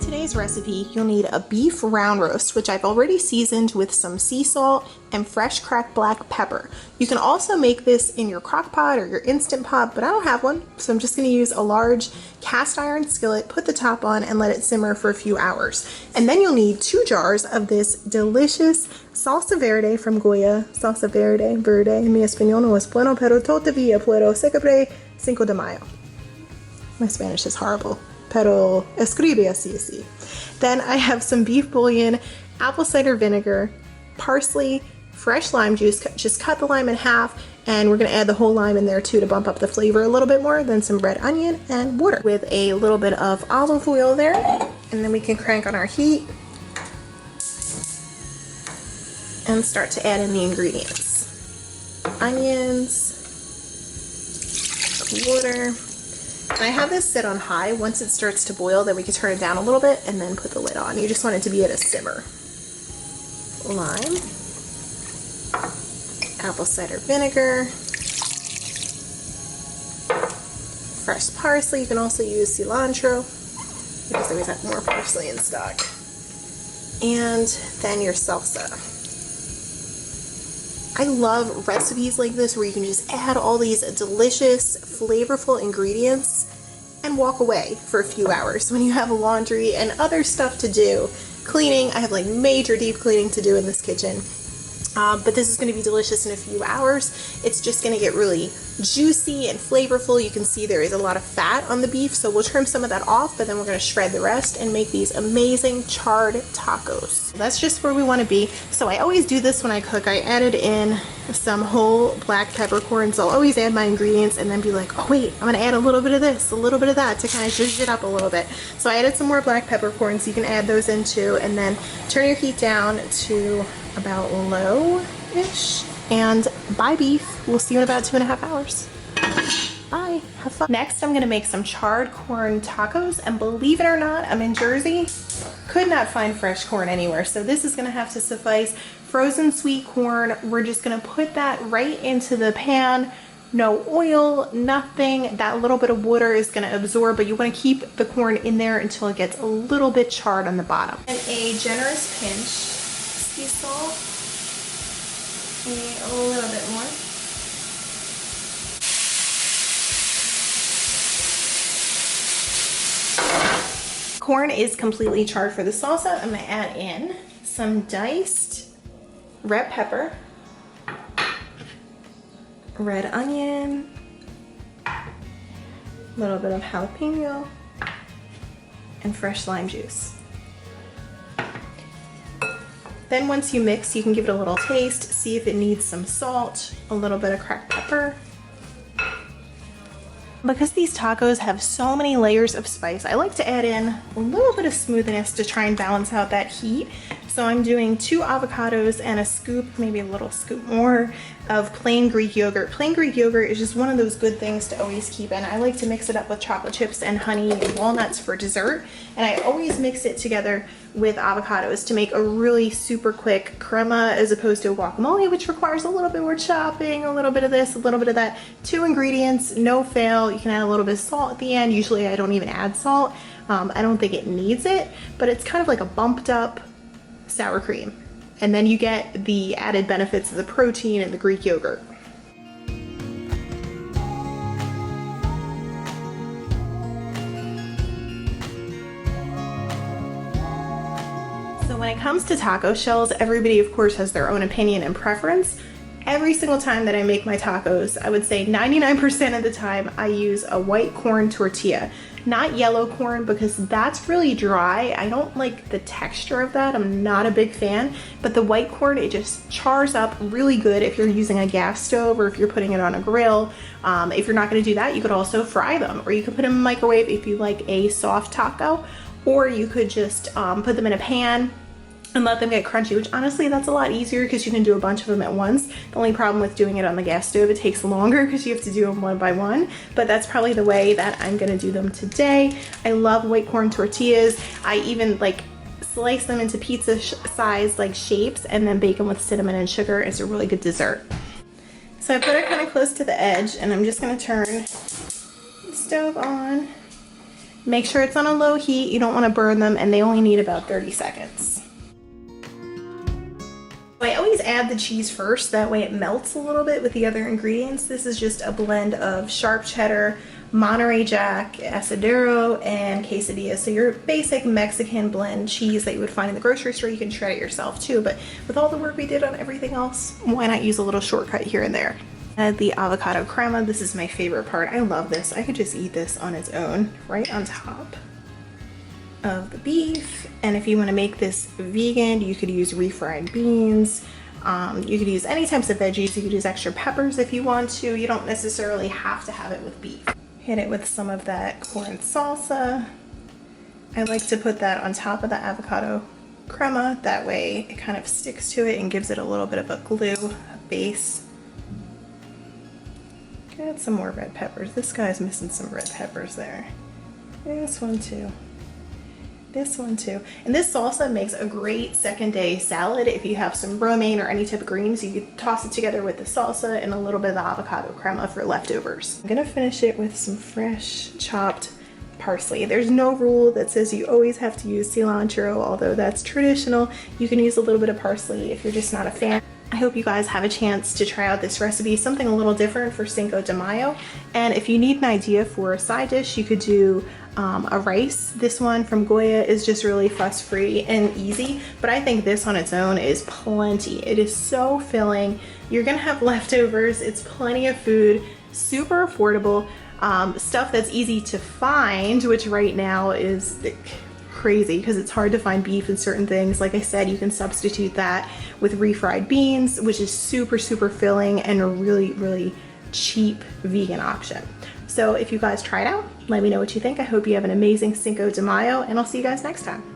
today's recipe, you'll need a beef round roast, which I've already seasoned with some sea salt and fresh cracked black pepper. You can also make this in your crock pot or your Instant Pot, but I don't have one, so I'm just going to use a large cast iron skillet, put the top on, and let it simmer for a few hours. And then you'll need 2 jars of this delicious salsa verde from Goya. Salsa verde, mi español no es bueno, pero todavía puedo celebrar 5 de mayo. My Spanish is horrible, pero escribe así. Then I have some beef bouillon, apple cider vinegar, parsley, fresh lime juice. Just cut the lime in half, and we're gonna add the whole lime in there too to bump up the flavor a little bit more. Then some red onion and water with a little bit of olive oil there. And then we can crank on our heat and start to add in the ingredients. Onions, water. And I have this set on high. Once it starts to boil, then we can turn it down a little bit and then put the lid on. You just want it to be at a simmer. Lime, apple cider vinegar, fresh parsley. You can also use cilantro because I always have more parsley in stock. And then your salsa. I love recipes like this where you can just add all these delicious, flavorful ingredients and walk away for a few hours when you have laundry and other stuff to do. Cleaning, I have like major deep cleaning to do in this kitchen. But this is going to be delicious in a few hours. It's just going to get really juicy and flavorful. You can see there is a lot of fat on the beef, so we'll trim some of that off, but then we're going to shred the rest and make these amazing charred tacos. That's just where we want to be. So I always do this when I cook. I added in some whole black peppercorns. I'll always add my ingredients and then be like, oh wait, I'm going to add a little bit of this, a little bit of that to kind of zhuzh it up a little bit. So I added some more black peppercorns. You can add those in too, and then turn your heat down to about low-ish and buy beef. We'll see you in about 2.5 hours. Bye, have fun. Next, I'm gonna make some charred corn tacos, and believe it or not, I'm in Jersey. Could not find fresh corn anywhere, so this is gonna have to suffice. Frozen sweet corn, we're just gonna put that right into the pan. No oil, nothing. That little bit of water is gonna absorb, but you wanna keep the corn in there until it gets a little bit charred on the bottom. And a generous pinch sea salt, maybe a little bit more. Corn is completely charred for the salsa. I'm gonna add in some diced red pepper, red onion, a little bit of jalapeno, and fresh lime juice. Then once you mix, you can give it a little taste, see if it needs some salt, a little bit of cracked pepper. Because these tacos have so many layers of spice, I like to add in a little bit of smoothness to try and balance out that heat. So I'm doing 2 avocados and a scoop, maybe a little scoop more, of plain Greek yogurt. Plain Greek yogurt is just one of those good things to always keep in. I like to mix it up with chocolate chips and honey and walnuts for dessert. And I always mix it together with avocados to make a really super quick crema as opposed to a guacamole, which requires a little bit more chopping, a little bit of this, a little bit of that. 2 ingredients, no fail. You can add a little bit of salt at the end. Usually I don't even add salt. I don't think it needs it, but it's kind of like a bumped up sour cream. And then you get the added benefits of the protein and the Greek yogurt. So when it comes to taco shells, everybody of course has their own opinion and preference. Every single time that I make my tacos, I would say 99% of the time I use a white corn tortilla. Not yellow corn, because that's really dry. I don't like the texture of that. I'm not a big fan. But the white corn, it just chars up really good if you're using a gas stove or if you're putting it on a grill. If you're not gonna do that, you could also fry them, or you could put them in the microwave if you like a soft taco, or you could just put them in a pan and let them get crunchy, which honestly that's a lot easier because you can do a bunch of them at once. The only problem with doing it on the gas stove, it takes longer because you have to do them one by one, but that's probably the way that I'm gonna do them today. I love white corn tortillas. I even like slice them into pizza size like shapes and then bake them with cinnamon and sugar. It's a really good dessert. So I put it kind of close to the edge, and I'm just gonna turn the stove on Make sure it's on a low heat. You don't want to burn them, and they only need about 30 seconds. I always add the cheese first, that way it melts a little bit with the other ingredients. This is just a blend of sharp cheddar, Monterey Jack, Asadero, and quesadilla. So your basic Mexican blend cheese that you would find in the grocery store, you can shred it yourself too. But with all the work we did on everything else, why not use a little shortcut here and there? Add the avocado crema. This is my favorite part. I love this. I could just eat this on its own, right on top of the beef. And if you want to make this vegan, you could use refried beans. You could use any types of veggies. You could use extra peppers if you want to. You don't necessarily have to have it with beef. Hit it with some of that corn salsa. I like to put that on top of the avocado crema. That way it kind of sticks to it and gives it a little bit of a glue, a base. Add some more red peppers. This guy's missing some red peppers there. This one too. This one too. And this salsa makes a great second day salad. If you have some romaine or any type of greens, you could toss it together with the salsa and a little bit of the avocado crema for leftovers. I'm gonna finish it with some fresh chopped parsley. There's no rule that says you always have to use cilantro, although that's traditional. You can use a little bit of parsley if you're just not a fan. I hope you guys have a chance to try out this recipe, something a little different for Cinco de Mayo. And if you need an idea for a side dish, you could do a rice. This one from Goya is just really fuss-free and easy, but I think this on its own is plenty. It is so filling. You're gonna have leftovers. It's plenty of food, super affordable, stuff that's easy to find, which right now is crazy because it's hard to find beef and certain things. Like I said, you can substitute that with refried beans, which is super, super filling and a really, really cheap vegan option. So if you guys try it out, let me know what you think. I hope you have an amazing Cinco de Mayo, and I'll see you guys next time.